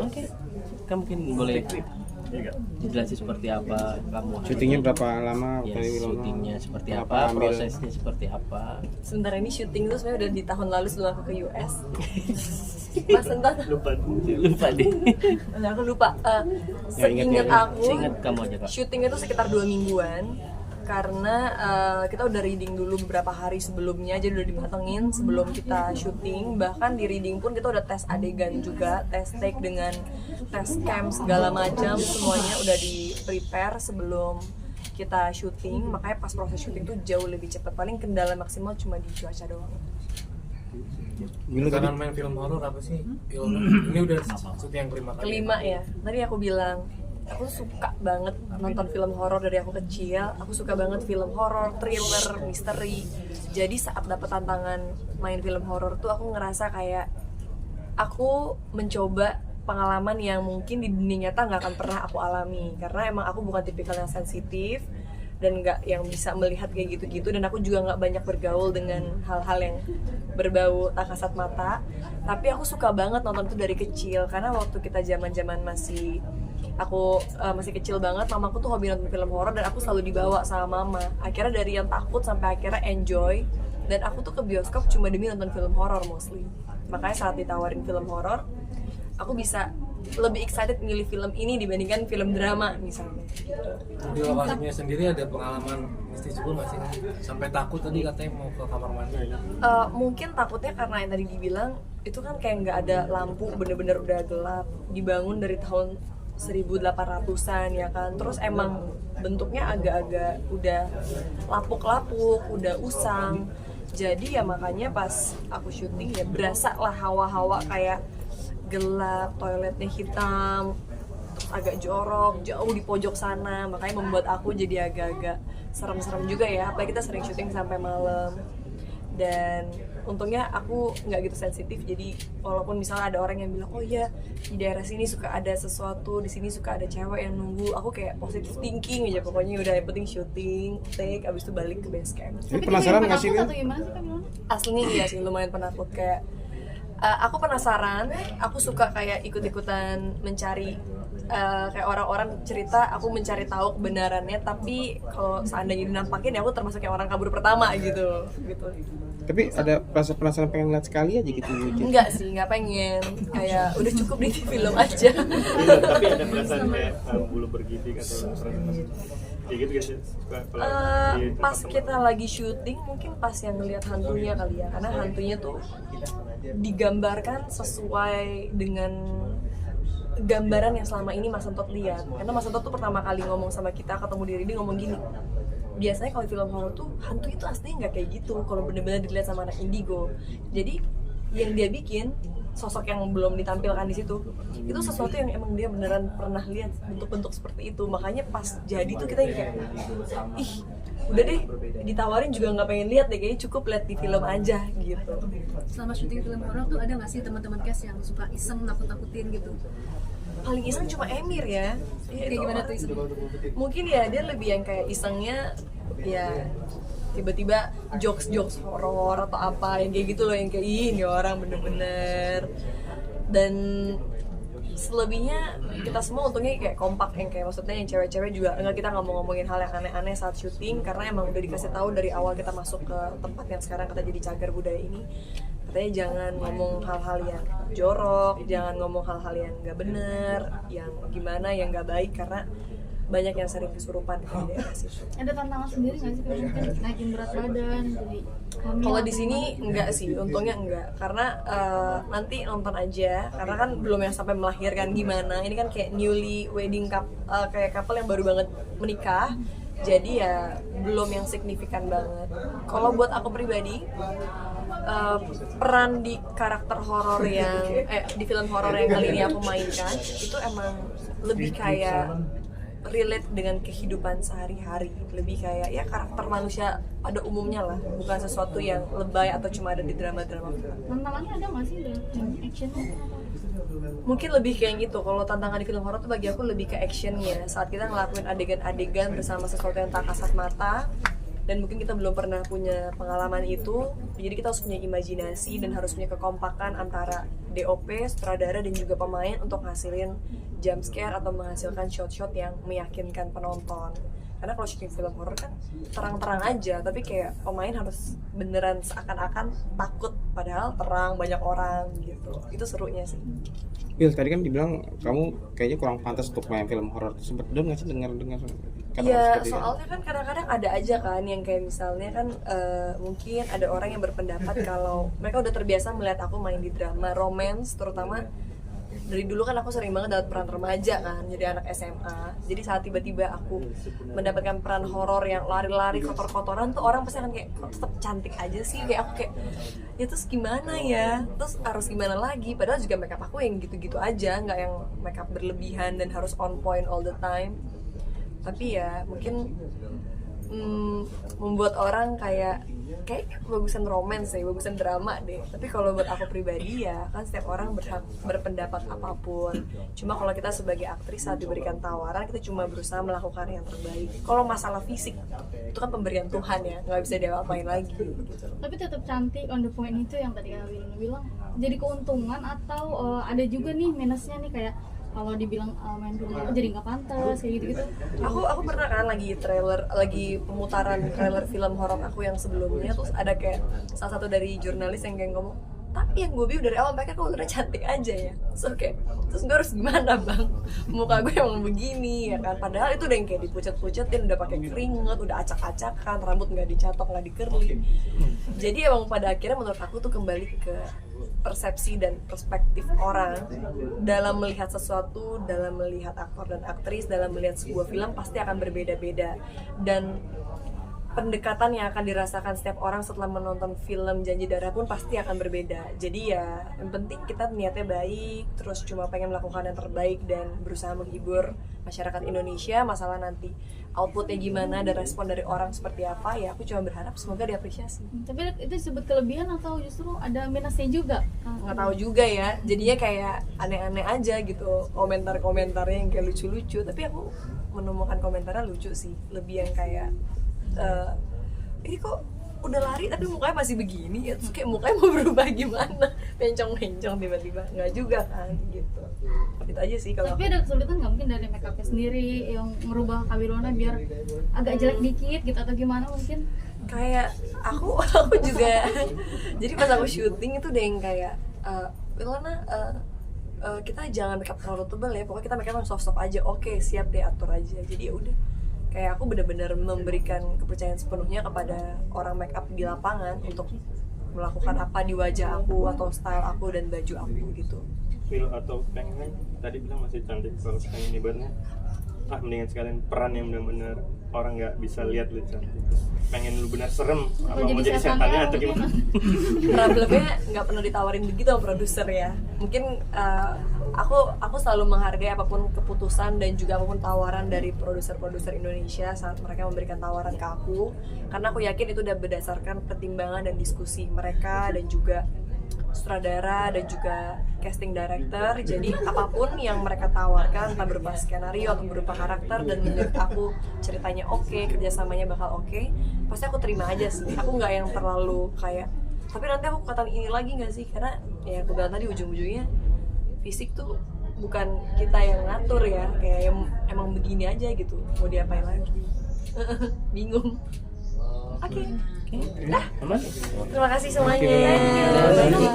Oke, kamu mungkin boleh dijelasin seperti apa kamu Syutingnya berapa lama? ya, Kali syutingnya seperti Kenapa apa, ambil- prosesnya seperti apa. Sebentar ini syuting itu sebenarnya udah di tahun lalu sebelum aku ke US. Mas entah Lupa deh. aku lupa. Seingat aku Seingat kamu aja kak. syuting itu sekitar 2 mingguan karena kita udah reading dulu beberapa hari sebelumnya, jadi udah dimatengin sebelum kita syuting. Bahkan di reading pun kita udah tes adegan juga, tes take dengan tes cam segala macam, semuanya udah di prepare sebelum kita syuting. Makanya pas proses syuting tuh jauh lebih cepat. Paling kendala maksimal cuma di cuaca doang. Kangen main film horor apa sih? Ini udah syuting yang kelima kali. Ya, tadi aku bilang aku suka banget nonton film horor dari aku kecil. Aku suka banget film horor, thriller, misteri. Jadi saat dapet tantangan main film horor tuh aku ngerasa kayak aku mencoba pengalaman yang mungkin di dunia nyata nggak akan pernah aku alami, karena emang aku bukan tipikal yang sensitif dan nggak yang bisa melihat kayak gitu-gitu, dan aku juga nggak banyak bergaul dengan hal-hal yang berbau tak kasat mata. Tapi aku suka banget nonton itu dari kecil, karena waktu kita zaman-zaman aku masih kecil banget, mamaku tuh hobi nonton film horor dan aku selalu dibawa sama mama. Akhirnya dari yang takut sampai akhirnya enjoy, dan aku tuh ke bioskop cuma demi nonton film horor mostly. Makanya saat ditawarin film horor, aku bisa lebih excited milih film ini dibandingkan film drama misalnya gitu. Di lokasinya sendiri ada pengalaman mistis juga nggak sih? Sampai takut tadi katanya mau ke kamar mandi. Mungkin takutnya karena yang tadi dibilang itu kan kayak nggak ada lampu, bener-bener udah gelap, dibangun dari tahun 1800-an ya kan, terus emang bentuknya agak-agak udah lapuk-lapuk, udah usang. Jadi ya makanya pas aku syuting ya berasa lah hawa-hawa kayak gelap, toiletnya hitam, terus agak jorok, jauh di pojok sana. Makanya membuat aku jadi agak-agak serem-serem juga ya, apalagi kita sering syuting sampai malam. Dan untungnya aku nggak gitu sensitif, jadi walaupun misalnya ada orang yang bilang oh iya di daerah sini suka ada sesuatu, di sini suka ada cewek yang nunggu, aku kayak positive thinking aja pokoknya. Udah yang penting syuting, take, abis itu balik ke base camp. Tapi penasaran nggak sih? Aslinya iya sih, lumayan penakut. Kayak aku penasaran, aku suka kayak ikut-ikutan mencari kayak orang-orang cerita, aku mencari tahu kebenarannya. Tapi kalau seandainya dinampakin ya aku termasuk yang orang kabur pertama gitu. Tapi ada rasa penasaran pengen lihat sekali aja gitu. Enggak sih, nggak pengen. Kayak udah cukup di film aja. Tapi ada perasaan kayak bulu bergidik atau perasaan kayak gitu guys ya? Pas kita lagi syuting mungkin pas yang ngelihat hantunya kali ya, karena hantunya tuh digambarkan sesuai dengan gambaran yang selama ini Mas Entot lihat. Karena Mas Entot tuh pertama kali ngomong sama kita, ketemu diri dia ngomong gini, biasanya kalau film horor tuh hantu itu aslinya nggak kayak gitu kalau bener-bener dilihat sama anak indigo. Jadi yang dia bikin sosok yang belum ditampilkan di situ itu sesuatu yang emang dia beneran pernah lihat bentuk-bentuk seperti itu. Makanya pas jadi tuh kita kayak ih udah deh, ditawarin juga nggak pengen lihat deh, kayaknya cukup lihat di film aja gitu. Selama syuting film horor tuh ada nggak sih teman-teman cast yang suka iseng nakut-nakutin gitu? Paling iseng cuma Emir ya. Kayak gimana tuh iseng? Mungkin ya dia lebih yang kayak isengnya ya tiba-tiba jokes horor atau apa yang kayak gitu loh, yang kayak ih ini orang bener-bener. Dan selebihnya kita semua untungnya kayak kompak, yang kayak maksudnya yang cewek-cewek juga enggak, kita nggak mau ngomongin hal yang aneh-aneh saat syuting, karena emang udah dikasih tahu dari awal kita masuk ke tempat yang sekarang kita jadi cagar budaya ini, katanya jangan ngomong hal-hal yang jorok, jangan ngomong hal-hal yang nggak bener, yang gimana, yang nggak baik, karena banyak yang sering kesurupan di daerah situ. Ada tantangan sendiri nggak sih kalau mungkin naikin berat badan jadi hamil? Kalau di sini enggak sih, untungnya enggak, karena nanti nonton aja, karena kan belum yang sampai melahirkan gimana. Ini kan kayak newly wedding kayak couple yang baru banget menikah, jadi ya belum yang signifikan banget. Kalau buat aku pribadi, peran di karakter horor yang di film horor yang kali ini aku mainkan itu emang lebih kayak relate dengan kehidupan sehari-hari, lebih kayak ya karakter manusia pada umumnya lah, bukan sesuatu yang lebay atau cuma ada di drama-drama film. Tantangannya ada nggak sih dalam action? Mungkin lebih kayak gitu. Kalau tantangan di film horor tuh bagi aku lebih ke actionnya, saat kita ngelakuin adegan-adegan bersama sesuatu yang tak kasat mata, dan mungkin kita belum pernah punya pengalaman itu, jadi kita harus punya imajinasi dan harus punya kekompakan antara DOP, sutradara dan juga pemain untuk ngasilin jump scare atau menghasilkan shot-shot yang meyakinkan penonton. Karena kalau syuting film horor kan terang-terang aja, tapi kayak pemain harus beneran seakan-akan takut padahal terang, banyak orang gitu. Itu serunya sih. Will, tadi kan dibilang kamu kayaknya kurang pantas untuk main film horor. Sempet dong nggak sih dengar kata-kata Iya, seperti itu? soalnya kan kadang-kadang ada aja kan yang kayak misalnya kan mungkin ada orang yang berpendapat kalau mereka udah terbiasa melihat aku main di drama romance, terutama dari dulu kan aku sering banget dapat peran remaja kan, jadi anak SMA. Jadi saat tiba-tiba aku mendapatkan peran horor yang lari-lari kotor-kotoran tuh orang pasti akan kayak kok tetap cantik aja sih, kayak aku kayak ya terus gimana ya, terus harus gimana lagi, padahal juga makeup aku yang gitu-gitu aja, nggak yang makeup berlebihan dan harus on point all the time. Tapi ya mungkin membuat orang kayak bagusan romance ya, bagusan drama deh. Tapi kalau buat aku pribadi ya kan setiap orang berhak berpendapat apapun. Cuma kalau kita sebagai aktris saat diberikan tawaran, kita cuma berusaha melakukan yang terbaik. Kalau masalah fisik itu kan pemberian Tuhan ya, nggak bisa diapa-apain lagi gitu. Tapi tetap cantik, on the point itu yang tadi Kak bilang jadi keuntungan atau ada juga nih minusnya nih, kayak kalau dibilang main film horor jadi nggak pantas kayak gitu-gitu. Aku pernah kan lagi pemutaran trailer film horor aku yang sebelumnya, terus ada kayak salah satu dari jurnalis yang kayak ngomong, tapi yang gue view dari awal mereka kok udah cantik aja ya. So kayak terus gue harus gimana bang, muka gue emang begini ya kan, padahal itu udah yang kayak dipucet-pucetin, udah pakai keringet, udah acak-acakan, rambut nggak dicatok, nggak dikerli. Jadi emang pada akhirnya menurut aku tuh kembali ke persepsi dan perspektif orang dalam melihat sesuatu, dalam melihat aktor dan aktris, dalam melihat sebuah film pasti akan berbeda-beda, dan pendekatan yang akan dirasakan setiap orang setelah menonton film Janji Darah pun pasti akan berbeda. Jadi ya yang penting kita niatnya baik, terus cuma pengen melakukan yang terbaik dan berusaha menghibur masyarakat Indonesia. Masalah nanti outputnya gimana dan respon dari orang seperti apa, ya aku cuma berharap semoga diapresiasi. Tapi itu disebut kelebihan atau justru ada minusnya juga? Nggak tahu juga ya, jadinya kayak aneh-aneh aja gitu komentar-komentarnya yang kayak lucu-lucu. Tapi aku menemukan komentarnya lucu sih, lebih yang kayak ini kok udah lari tapi mukanya masih begini ya, terus kayak mukanya mau berubah gimana, mencong-mencong tiba-tiba, nggak juga kan gitu. Itu aja sih kalau. Tapi ada kesulitan nggak mungkin dari makeupnya sendiri yang merubah Kak Wilona biar agak jelek dikit gitu atau gimana mungkin? Kayak aku juga jadi pas aku syuting itu udah yang kayak Wilona kita jangan makeup terlalu tebal ya, pokoknya kita makeup yang soft aja. Oke, siap deh, atur aja. Jadi ya udah, kayak aku benar-benar memberikan kepercayaan sepenuhnya kepada orang makeup di lapangan untuk melakukan apa di wajah aku atau style aku dan baju aku gitu. Will atau pengen tadi bilang masih cantik, kalau pengen ibaratnya mendingan sekalian peran yang benar-benar orang nggak bisa lihat lu cantik, pengen lu benar serem apa mau jadi setannya atau gimana? Problemnya nggak pernah ditawarin begitu sama produser ya. Mungkin aku selalu menghargai apapun keputusan dan juga apapun tawaran dari produser-produser Indonesia saat mereka memberikan tawaran ke aku, karena aku yakin itu udah berdasarkan pertimbangan dan diskusi mereka dan juga sutradara dan juga casting director. Jadi apapun yang mereka tawarkan, entah berupa skenario atau berupa karakter, dan menurut aku ceritanya oke, kerjasamanya bakal oke, pasti aku terima aja sih. Aku nggak yang terlalu kayak tapi nanti aku katakan ini lagi nggak sih, karena ya aku bilang tadi ujung-ujungnya fisik tuh bukan kita yang ngatur ya, kayak emang begini aja gitu, mau diapain lagi. Bingung. Oke. Dah. Aman? Terima kasih semuanya.